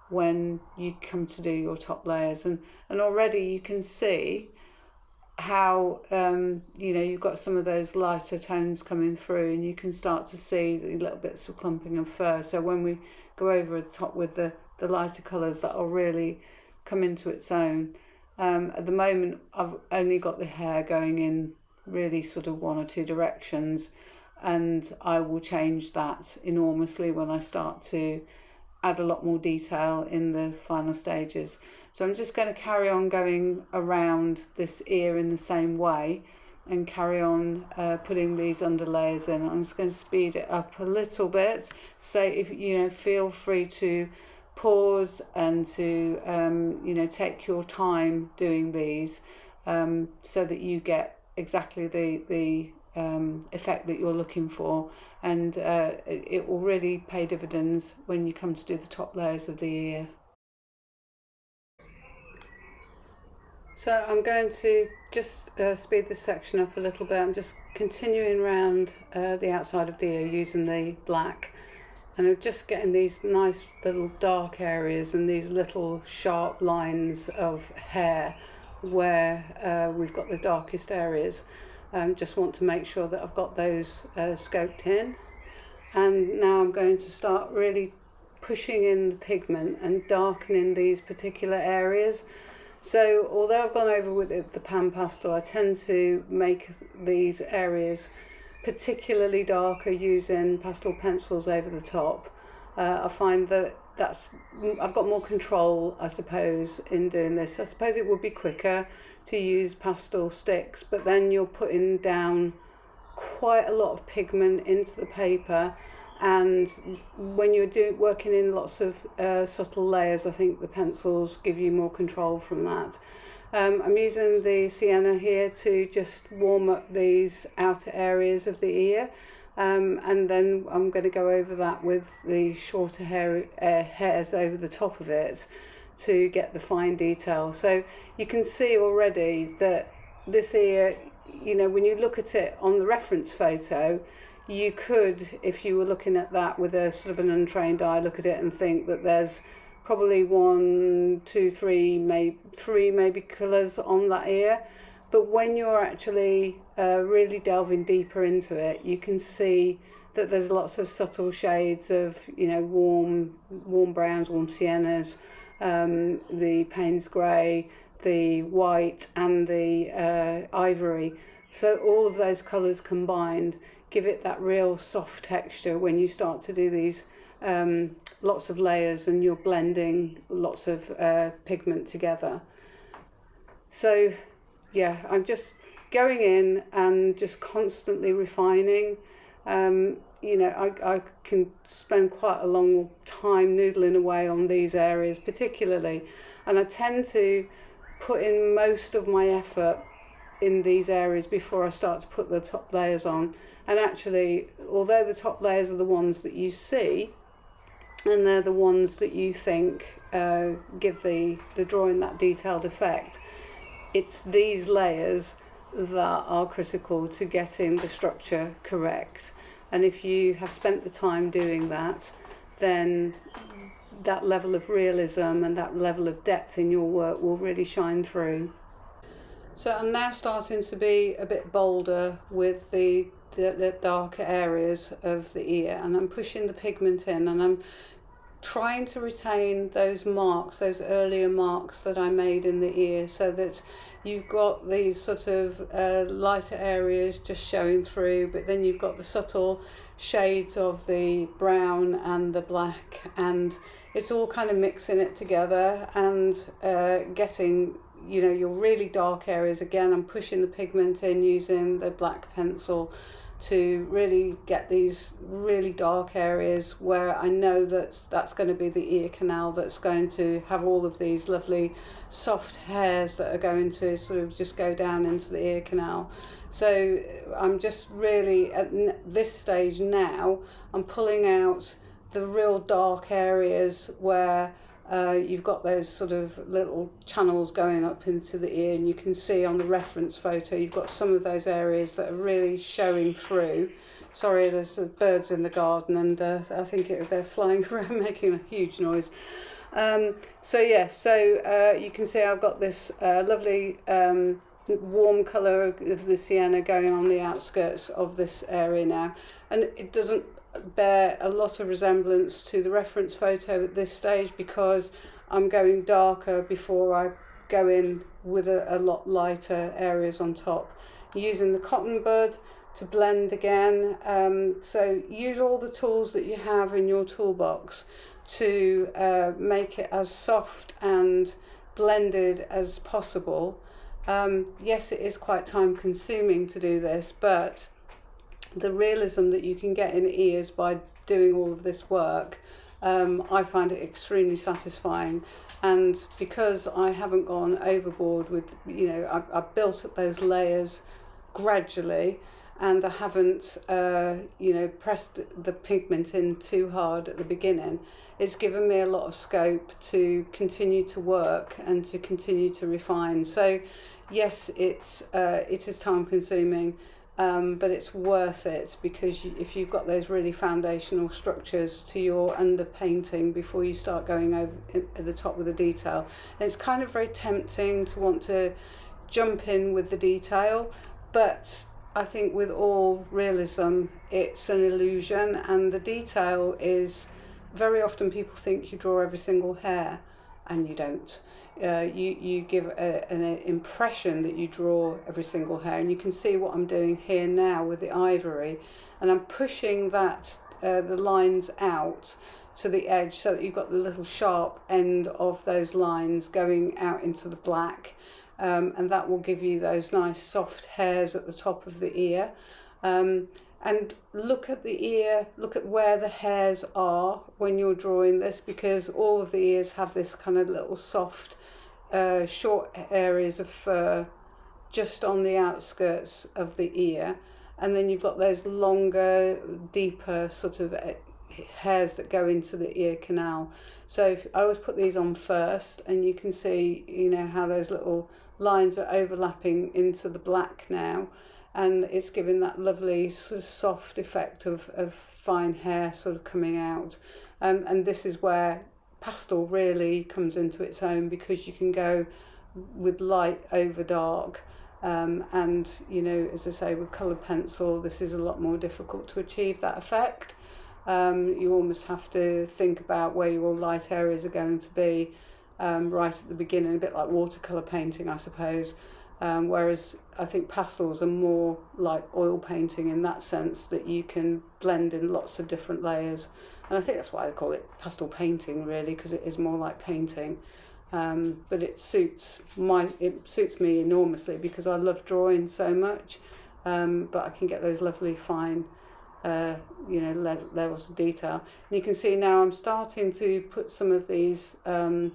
when you come to do your top layers. And already you can see how you've got some of those lighter tones coming through, and you can start to see the little bits of clumping of fur. So when we go over the top with the lighter colours, that'll really come into its own. At the moment, I've only got the hair going in really sort of one or two directions, and I will change that enormously when I start to add a lot more detail in the final stages. So I'm just going to carry on going around this ear in the same way and carry on putting these underlayers in. I'm just going to speed it up a little bit. So if feel free to pause and to take your time doing these, so that you get exactly the effect that you're looking for, and it will really pay dividends when you come to do the top layers of the ear. So I'm going to just speed this section up a little bit. I'm just continuing around the outside of the ear using the black, and I'm just getting these nice little dark areas and these little sharp lines of hair where we've got the darkest areas. Just want to make sure that I've got those scoped in. And now I'm going to start really pushing in the pigment and darkening these particular areas. So although I've gone over with the pan pastel, I tend to make these areas particularly darker using pastel pencils over the top. I find that I've got more control, I suppose, in doing this. I suppose it would be quicker to use pastel sticks, but then you're putting down quite a lot of pigment into the paper, and when you're working in lots of subtle layers, I think the pencils give you more control from that. I'm using the sienna here to just warm up these outer areas of the ear, and then I'm going to go over that with the shorter hairs over the top of it to get the fine detail. So you can see already that this ear, you know, when you look at it on the reference photo, you could, if you were looking at that with a sort of an untrained eye, look at it and think that there's probably 1, 2, 3, three maybe colours on that ear. But when you're actually really delving deeper into it, you can see that there's lots of subtle shades of, you know, warm browns, warm siennas, the Payne's grey, the white and the ivory. So all of those colours combined give it that real soft texture when you start to do these lots of layers and you're blending lots of pigment together. So yeah, I'm just going in and just constantly refining. You know, I can spend quite a long time noodling away on these areas particularly, and I tend to put in most of my effort in these areas before I start to put the top layers on. And actually, although the top layers are the ones that you see, and they're the ones that you think give the drawing that detailed effect, it's these layers that are critical to getting the structure correct. And if you have spent the time doing that, then that level of realism and that level of depth in your work will really shine through. So I'm now starting to be a bit bolder with the darker areas of the ear, and I'm pushing the pigment in, and I'm trying to retain those marks, those earlier marks that I made in the ear, so that you've got these sort of lighter areas just showing through, but then you've got the subtle shades of the brown and the black, and it's all kind of mixing it together and getting, you know, your really dark areas. Again, I'm pushing the pigment in using the black pencil to really get these really dark areas where I know that that's going to be the ear canal that's going to have all of these lovely soft hairs that are going to sort of just go down into the ear canal. So I'm just really at this stage now, I'm pulling out the real dark areas where you've got those sort of little channels going up into the ear, and you can see on the reference photo you've got some of those areas that are really showing through. Sorry, there's birds in the garden, and I think they're flying around making a huge noise. So you can see I've got this lovely warm colour of the sienna going on the outskirts of this area now, and it doesn't bear a lot of resemblance to the reference photo at this stage because I'm going darker before I go in with a lot lighter areas on top. Using the cotton bud to blend again, so use all the tools that you have in your toolbox to make it as soft and blended as possible. Yes, it is quite time consuming to do this, but the realism that you can get in ears by doing all of this work, I find it extremely satisfying. And because I haven't gone overboard with, you know, I've built up those layers gradually, and I haven't, you know, pressed the pigment in too hard at the beginning, it's given me a lot of scope to continue to work and to continue to refine. So yes, it is time consuming, but it's worth it, because if you've got those really foundational structures to your underpainting before you start going over at the top with the detail, it's kind of very tempting to want to jump in with the detail, but I think with all realism it's an illusion, and the detail is, very often people think you draw every single hair, and you don't. You give an impression that you draw every single hair, and you can see what I'm doing here now with the ivory, and I'm pushing that the lines out to the edge so that you've got the little sharp end of those lines going out into the black, and that will give you those nice soft hairs at the top of the ear. And look at the ear, look at where the hairs are when you're drawing this, because all of the ears have this kind of little soft short areas of fur just on the outskirts of the ear, and then you've got those longer, deeper sort of hairs that go into the ear canal. So I always put these on first, and you can see, you know, how those little lines are overlapping into the black now, and it's giving that lovely sort of soft effect of fine hair sort of coming out. And this is where pastel really comes into its own, because you can go with light over dark, and you know, as I say, with coloured pencil this is a lot more difficult to achieve that effect. You almost have to think about where your light areas are going to be right at the beginning, a bit like watercolour painting, I suppose. Whereas I think pastels are more like oil painting in that sense, that you can blend in lots of different layers. And I think that's why I call it pastel painting, really, because it is more like painting. But it suits me enormously, because I love drawing so much. But I can get those lovely fine levels of detail. And you can see now I'm starting to put some of these hairs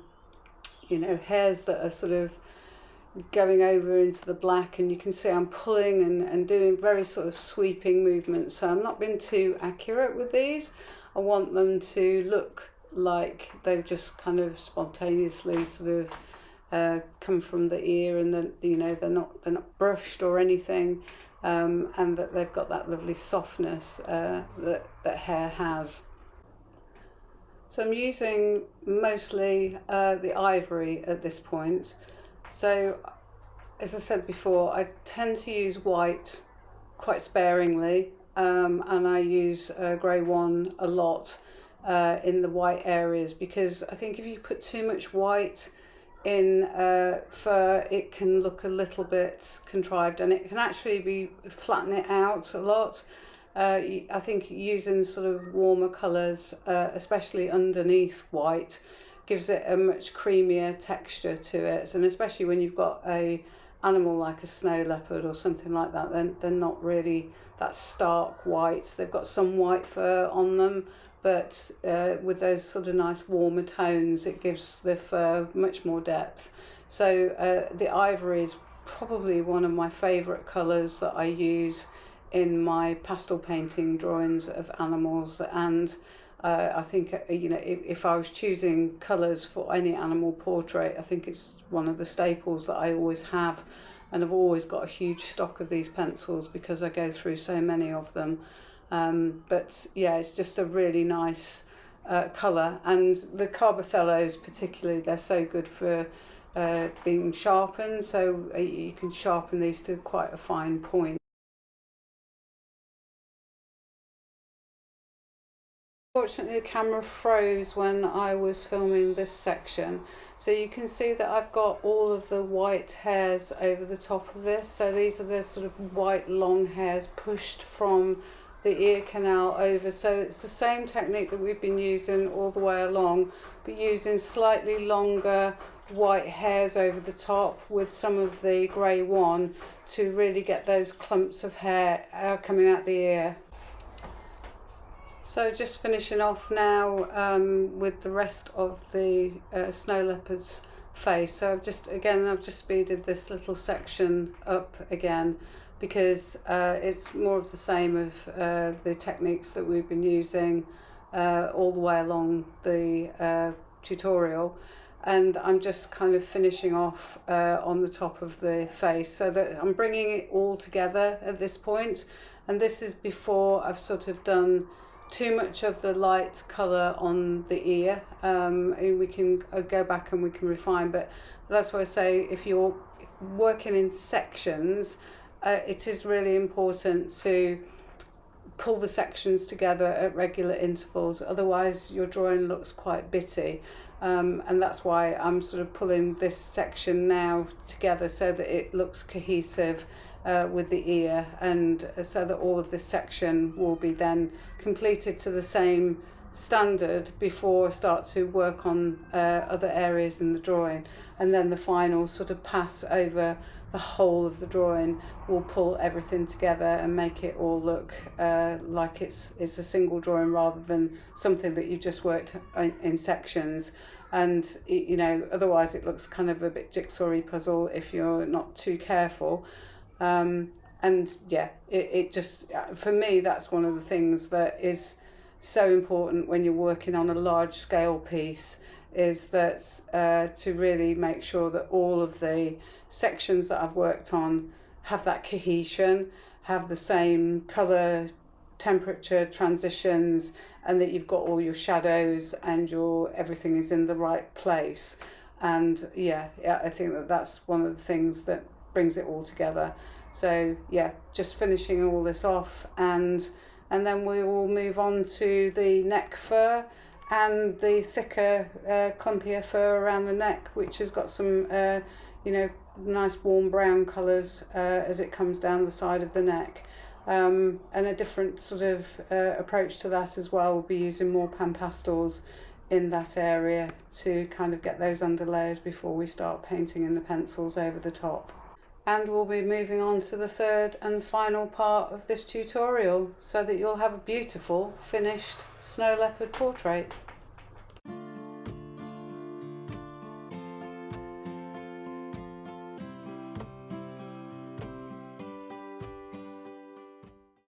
that are sort of going over into the black, and you can see I'm pulling and doing very sort of sweeping movements. So I'm not being too accurate with these. I want them to look like they've just kind of spontaneously sort of come from the ear, and then they're not brushed or anything, and that they've got that lovely softness that hair has. So I'm using mostly the ivory at this point. So, as I said before, I tend to use white quite sparingly, and I use grey one a lot in the white areas, because I think if you put too much white in fur, it can look a little bit contrived, and it can actually flatten it out a lot. I think using sort of warmer colours, especially underneath white, gives it a much creamier texture to it, and especially when you've got a animal like a snow leopard or something like that, then they're not really that stark white. They've got some white fur on them, but with those sort of nice warmer tones, it gives the fur much more depth. So the ivory is probably one of my favourite colours that I use in my pastel painting drawings of animals, and I think if I was choosing colours for any animal portrait, I think it's one of the staples that I always have, and I've always got a huge stock of these pencils because I go through so many of them. But yeah, it's just a really nice colour, and the Carbothellos particularly, they're so good for being sharpened, so you can sharpen these to quite a fine point. Fortunately, the camera froze when I was filming this section, so you can see that I've got all of the white hairs over the top of this. So these are the sort of white long hairs pushed from the ear canal over. So it's the same technique that we've been using all the way along, but using slightly longer white hairs over the top with some of the grey one to really get those clumps of hair coming out the ear. So just finishing off now with the rest of the snow leopard's face. So I've just speeded this little section up again, because it's more of the same of the techniques that we've been using all the way along the tutorial, and I'm just kind of finishing off on the top of the face, so that I'm bringing it all together at this point. And this is before I've sort of done too much of the light colour on the ear. And we can go back and we can refine, but that's why I say if you're working in sections, it is really important to pull the sections together at regular intervals, otherwise your drawing looks quite bitty. And that's why I'm sort of pulling this section now together so that it looks cohesive with the ear, and so that all of this section will be then completed to the same standard before I start to work on other areas in the drawing. And then the final sort of pass over the whole of the drawing will pull everything together and make it all look like it's a single drawing rather than something that you've just worked in sections. And you know, otherwise it looks kind of a bit jigsaw-y puzzle if you're not too careful. And yeah, it just, for me, that's one of the things that is so important when you're working on a large scale piece, is that to really make sure that all of the sections that I've worked on have that cohesion, have the same colour, temperature, transitions, and that you've got all your shadows and everything is in the right place. And yeah, I think that that's one of the things that brings it all together. So yeah, just finishing all this off, and then we will move on to the neck fur and the thicker, clumpier fur around the neck, which has got some, you know, nice warm brown colours as it comes down the side of the neck. And a different sort of approach to that as well. We'll be using more pan pastels in that area to kind of get those underlayers before we start painting in the pencils over the top. And we'll be moving on to the third and final part of this tutorial, so that you'll have a beautiful finished snow leopard portrait.